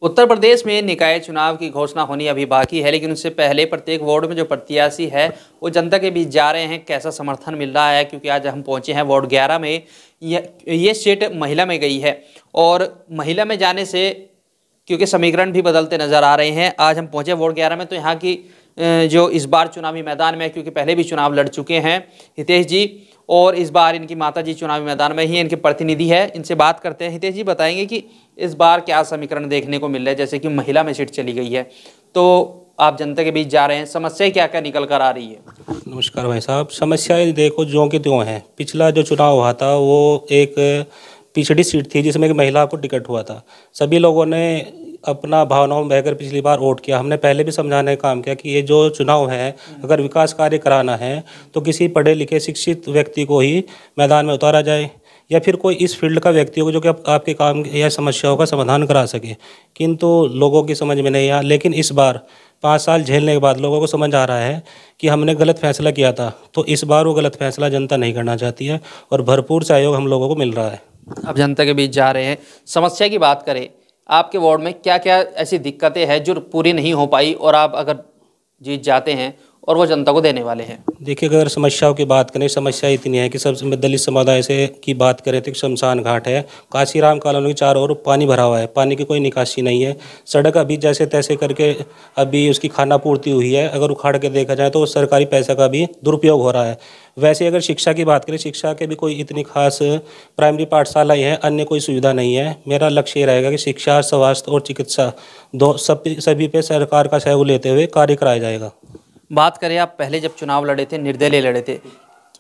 उत्तर प्रदेश में निकाय चुनाव की घोषणा होनी अभी बाकी है, लेकिन उससे पहले प्रत्येक वार्ड में जो प्रत्याशी है वो जनता के बीच जा रहे हैं। कैसा समर्थन मिल रहा है, क्योंकि आज हम पहुंचे हैं वार्ड 11 में। ये सीट महिला में गई है और महिला में जाने से क्योंकि समीकरण भी बदलते नजर आ रहे हैं। आज हम पहुंचे वार्ड 11 में, तो यहाँ की जो इस बार चुनावी मैदान में, क्योंकि पहले भी चुनाव लड़ चुके हैं हितेश जी, और इस बार इनकी माता जी चुनावी मैदान में ही इनके प्रतिनिधि है। इनसे बात करते हैं। हितेश जी बताएंगे कि इस बार क्या समीकरण देखने को मिल रहा है, जैसे कि महिला में सीट चली गई है, तो आप जनता के बीच जा रहे हैं, समस्याएं क्या क्या निकल कर आ रही है? नमस्कार भाई साहब। समस्याएं देखो ज्यों की त्यों हैं। पिछला जो चुनाव हुआ था वो एक पिछड़ी सीट थी जिसमें एक महिला को टिकट हुआ था। सभी लोगों ने अपना भावनाओं में बहकर पिछली बार वोट किया। हमने पहले भी समझाने का काम किया कि ये जो चुनाव है, अगर विकास कार्य कराना है तो किसी पढ़े लिखे शिक्षित व्यक्ति को ही मैदान में उतारा जाए, या फिर कोई इस फील्ड का व्यक्ति हो जो कि आपके काम या समस्याओं का समाधान करा सके। किंतु लोगों की समझ में नहीं आया। लेकिन इस बार 5 साल झेलने के बाद लोगों को समझ आ रहा है कि हमने गलत फैसला किया था। तो इस बार वो गलत फैसला जनता नहीं करना चाहती है और भरपूर सहयोग हम लोगों को मिल रहा है। अब जनता के बीच जा रहे हैं। समस्या की बात करें, आपके वार्ड में क्या क्या ऐसी दिक्कतें हैं जो पूरी नहीं हो पाई और आप अगर जीत जाते हैं और वो जनता को देने वाले हैं? देखिए, अगर समस्याओं की बात करें, समस्या इतनी है कि सबसे दलित समुदाय से की बात करें तो शमशान घाट है, काशीराम कॉलोनी के चारों ओर पानी भरा हुआ है, पानी की कोई निकासी नहीं है। सड़क अभी जैसे तैसे करके अभी उसकी खाना पूर्ति हुई है। अगर उखाड़ के देखा जाए तो सरकारी पैसा का भी दुरुपयोग हो रहा है। वैसे अगर शिक्षा की बात करें, शिक्षा के भी कोई इतनी खास प्राइमरी पाठशालाएँ हैं, अन्य कोई सुविधा नहीं है। मेरा लक्ष्य ये रहेगा कि शिक्षा, स्वास्थ्य और चिकित्सा सभी पे सरकार का सहयोग लेते हुए कार्य कराया जाएगा। बात करें, आप पहले जब चुनाव लड़े थे, निर्दलीय लड़े थे,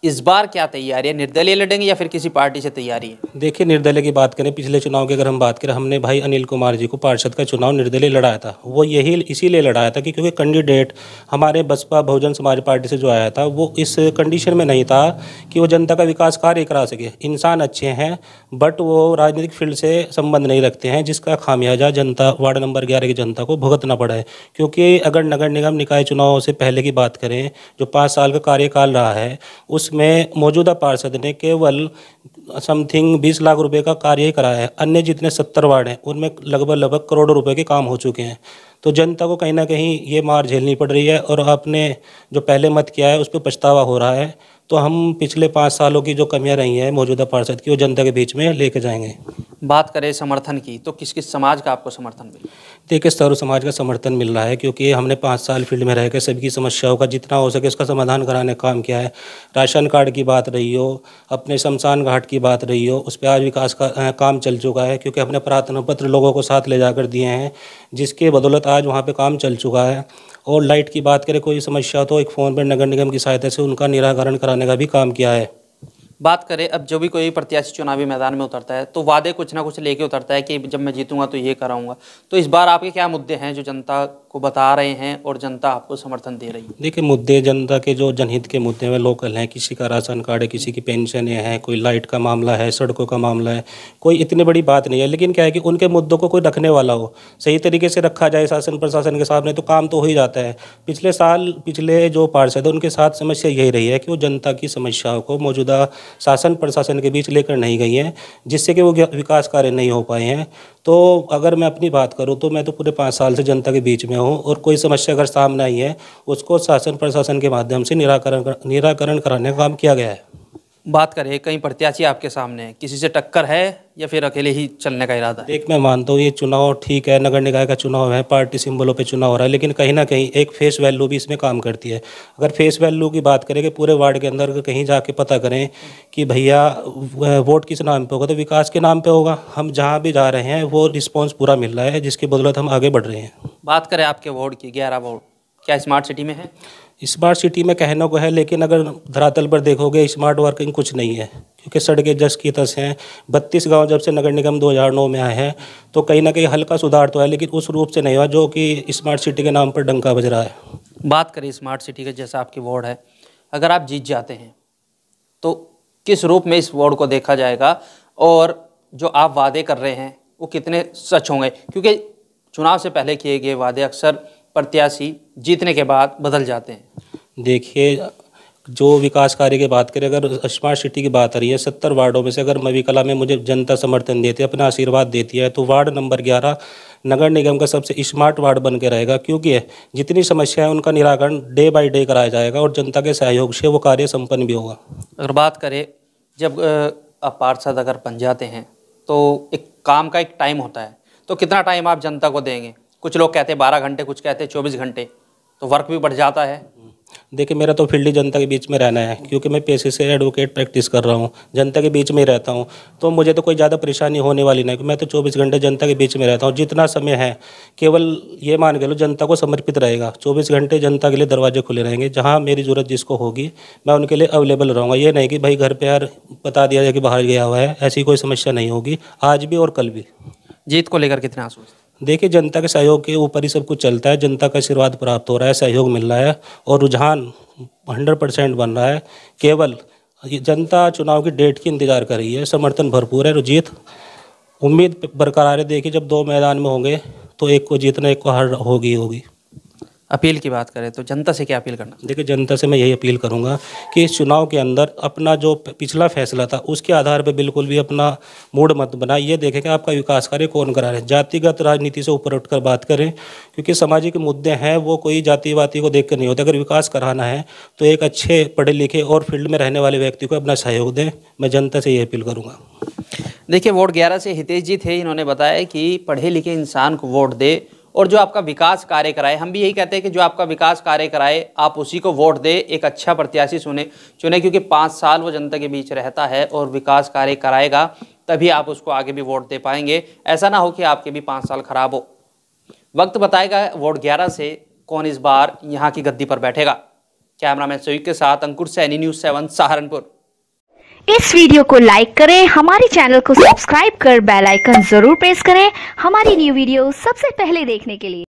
इस बार क्या तैयारी है? निर्दलीय लड़ेंगे या फिर किसी पार्टी से तैयारी है? देखिए, निर्दलीय की बात करें, पिछले चुनाव की अगर हम बात करें, हमने भाई अनिल कुमार जी को पार्षद का चुनाव निर्दलीय लड़ाया था। वो यही इसीलिए लड़ाया था कि क्योंकि कैंडिडेट हमारे बसपा बहुजन समाज पार्टी से जो आया था वो इस कंडीशन में नहीं था कि वो जनता का विकास कार्य करा सके। इंसान अच्छे हैं बट वो राजनीतिक फील्ड से संबंध नहीं रखते हैं, जिसका खामियाजा जनता वार्ड नंबर 11 की जनता को भुगतना पड़ा है। क्योंकि अगर नगर निगम निकाय चुनाव से पहले की बात करें, जो 5 साल का कार्यकाल रहा है, उसमें मौजूदा पार्षद ने केवल समथिंग 20 लाख रुपए का कार्य ही कराया है। अन्य जितने 70 वार्ड हैं उनमें लगभग करोड़ों रुपए के काम हो चुके हैं। तो जनता को कहीं ना कहीं ये मार झेलनी पड़ रही है और आपने जो पहले मत किया है उस पर पछतावा हो रहा है। तो हम पिछले 5 सालों की जो कमियां रही हैं मौजूदा पार्षद की, वो जनता के बीच में लेके जाएंगे। बात करें समर्थन की, तो किस किस समाज का आपको समर्थन मिला? देखिए, सर्व समाज का समर्थन मिल रहा है क्योंकि हमने 5 साल फील्ड में रहकर सबकी समस्याओं का जितना हो सके उसका समाधान कराने का काम किया है। राशन कार्ड की बात रही हो, अपने शमशान घाट की बात रही हो, उस पर आज विकास का काम चल चुका है क्योंकि हमने प्रार्थना पत्र लोगों को साथ ले जाकर दिए हैं, जिसके बदौलत आज वहाँ पर काम चल चुका है। और लाइट की बात करें, कोई समस्या तो एक फ़ोन पर नगर निगम की सहायता से उनका निराकरण कराने का भी काम किया है। बात करें, अब जो भी कोई प्रत्याशी चुनावी मैदान में उतरता है तो वादे कुछ ना कुछ लेके उतरता है कि जब मैं जीतूंगा तो ये कराऊंगा। तो इस बार आपके क्या मुद्दे हैं जो जनता को बता रहे हैं और जनता आपको समर्थन दे रही है? देखिए, मुद्दे जनता के जो जनहित के मुद्दे हैं लोकल हैं। किसी का राशन कार्ड है, किसी की पेंशन है, कोई लाइट का मामला है, सड़कों का मामला है। कोई इतनी बड़ी बात नहीं है, लेकिन क्या है कि उनके मुद्दों को कोई रखने वाला हो, सही तरीके से रखा जाए शासन प्रशासन के सामने, तो काम तो हो ही जाता है। पिछले जो पार्षद है उनके साथ समस्या यही रही है कि वो जनता की समस्याओं को मौजूदा शासन प्रशासन के बीच लेकर नहीं गई हैं, जिससे कि वो विकास कार्य नहीं हो पाए हैं। तो अगर मैं अपनी बात करूं तो मैं तो पूरे 5 साल से जनता के बीच में हूं और कोई समस्या अगर सामने आई है उसको शासन प्रशासन के माध्यम से निराकरण कराने का काम किया गया है। बात करें, कई प्रत्याशी आपके सामने है, किसी से टक्कर है या फिर अकेले ही चलने का इरादा है? एक मैं मानता हूँ ये चुनाव ठीक है, नगर निकाय का चुनाव है, पार्टी सिंबलों पे चुनाव हो रहा है, लेकिन कहीं ना कहीं एक फेस वैल्यू भी इसमें काम करती है। अगर फेस वैल्यू की बात करें कि पूरे वार्ड के अंदर कहीं जाके पता करें कि भैया वोट किस नाम पे होगा, तो विकास के नाम पे होगा। हम जहाँ भी जा रहे हैं वो रिस्पॉन्स पूरा मिल रहा है, जिसकी बदौलत हम आगे बढ़ रहे हैं। बात करें आपके वार्ड की, 11 वार्ड क्या स्मार्ट सिटी में है? स्मार्ट सिटी में कहने को है, लेकिन अगर धरातल पर देखोगे स्मार्ट वर्किंग कुछ नहीं है क्योंकि सड़कें जस की तस हैं। 32 गांव जब से नगर निगम 2009 में आए हैं तो कहीं ना कहीं हल्का सुधार तो है, लेकिन उस रूप से नहीं हुआ जो कि स्मार्ट सिटी के नाम पर डंका बज रहा है। बात करें स्मार्ट सिटी का, जैसा आपकी वार्ड है, अगर आप जीत जाते हैं तो किस रूप में इस वार्ड को देखा जाएगा और जो आप वादे कर रहे हैं वो कितने सच होंगे? क्योंकि चुनाव से पहले किए गए वादे अक्सर प्रत्याशी जीतने के बाद बदल जाते हैं। देखिए, जो विकास कार्य की बात करें, अगर स्मार्ट सिटी की बात आ रही है, 70 वार्डों में से अगर मवी कला में मुझे जनता समर्थन देती है, अपना आशीर्वाद देती है, तो वार्ड नंबर 11 नगर निगम का सबसे स्मार्ट वार्ड बन के रहेगा, क्योंकि जितनी समस्या है उनका निराकरण डे बाय डे कराया जाएगा और जनता के सहयोग से वो कार्य संपन्न भी होगा। अगर बात करें, जब आप पार्षद अगर बन जाते हैं तो एक काम का एक टाइम होता है, तो कितना टाइम आप जनता को देंगे? कुछ लोग कहते हैं 12 घंटे, कुछ कहते हैं 24 घंटे, तो वर्क भी बढ़ जाता है। देखिए, मेरा तो फील्ड ही जनता के बीच में रहना है, क्योंकि मैं पेशे से एडवोकेट प्रैक्टिस कर रहा हूँ, जनता के बीच में ही रहता हूँ, तो मुझे तो कोई ज़्यादा परेशानी होने वाली नहीं। मैं तो 24 घंटे जनता के बीच में रहता हूँ। जितना समय है केवल ये मान के लो जनता को समर्पित रहेगा। 24 घंटे जनता के लिए दरवाजे खुले रहेंगे। जहाँ मेरी ज़रूरत जिसको होगी मैं उनके लिए अवेलेबल रहूँगा। ये नहीं कि भाई घर पर यार बता दिया जाए कि बाहर गया हुआ है, ऐसी कोई समस्या नहीं होगी, आज भी और कल भी। जीत को लेकर कितना आश्वस्त? देखिए, जनता के सहयोग के ऊपर ही सब कुछ चलता है। जनता का आशीर्वाद प्राप्त हो रहा है, सहयोग मिल रहा है और रुझान 100% बन रहा है। केवल जनता चुनाव की डेट की इंतज़ार कर रही है, समर्थन भरपूर है। जीत उम्मीद बरकरार है। देखिए, जब 2 मैदान में होंगे तो एक को जीतना, एक को हार होगी। अपील की बात करें तो जनता से क्या अपील करना? देखिए, जनता से मैं यही अपील करूंगा कि इस चुनाव के अंदर अपना जो पिछला फैसला था उसके आधार पर बिल्कुल भी अपना मूड मत बनाए। ये देखें कि आपका विकास कार्य कौन करा रहे हैं। जातिगत राजनीति से ऊपर उठकर बात करें, क्योंकि सामाजिक मुद्दे हैं वो कोई जातिवादी को देख कर नहीं होते। अगर विकास कराना है तो एक अच्छे पढ़े लिखे और फील्ड में रहने वाले व्यक्ति को अपना सहयोग दें। मैं जनता से ये अपील करूँगा। देखिए, वार्ड 11 से हितेश जी थे। इन्होंने बताया कि पढ़े लिखे इंसान को वोट दे और जो आपका विकास कार्य कराए। हम भी यही कहते हैं कि जो आपका विकास कार्य कराए आप उसी को वोट दे। एक अच्छा प्रत्याशी चुने, क्योंकि 5 साल वो जनता के बीच रहता है और विकास कार्य कराएगा, तभी आप उसको आगे भी वोट दे पाएंगे। ऐसा ना हो कि आपके भी 5 साल खराब हो। वक्त बताएगा वार्ड 11 से कौन इस बार यहाँ की गद्दी पर बैठेगा। कैमरामैन सुईक के साथ अंकुर सैनी, न्यूज़ 7 सहारनपुर। इस वीडियो को लाइक करें, हमारे चैनल को सब्सक्राइब कर बेल आइकन जरूर प्रेस करें हमारी न्यू वीडियो सबसे पहले देखने के लिए।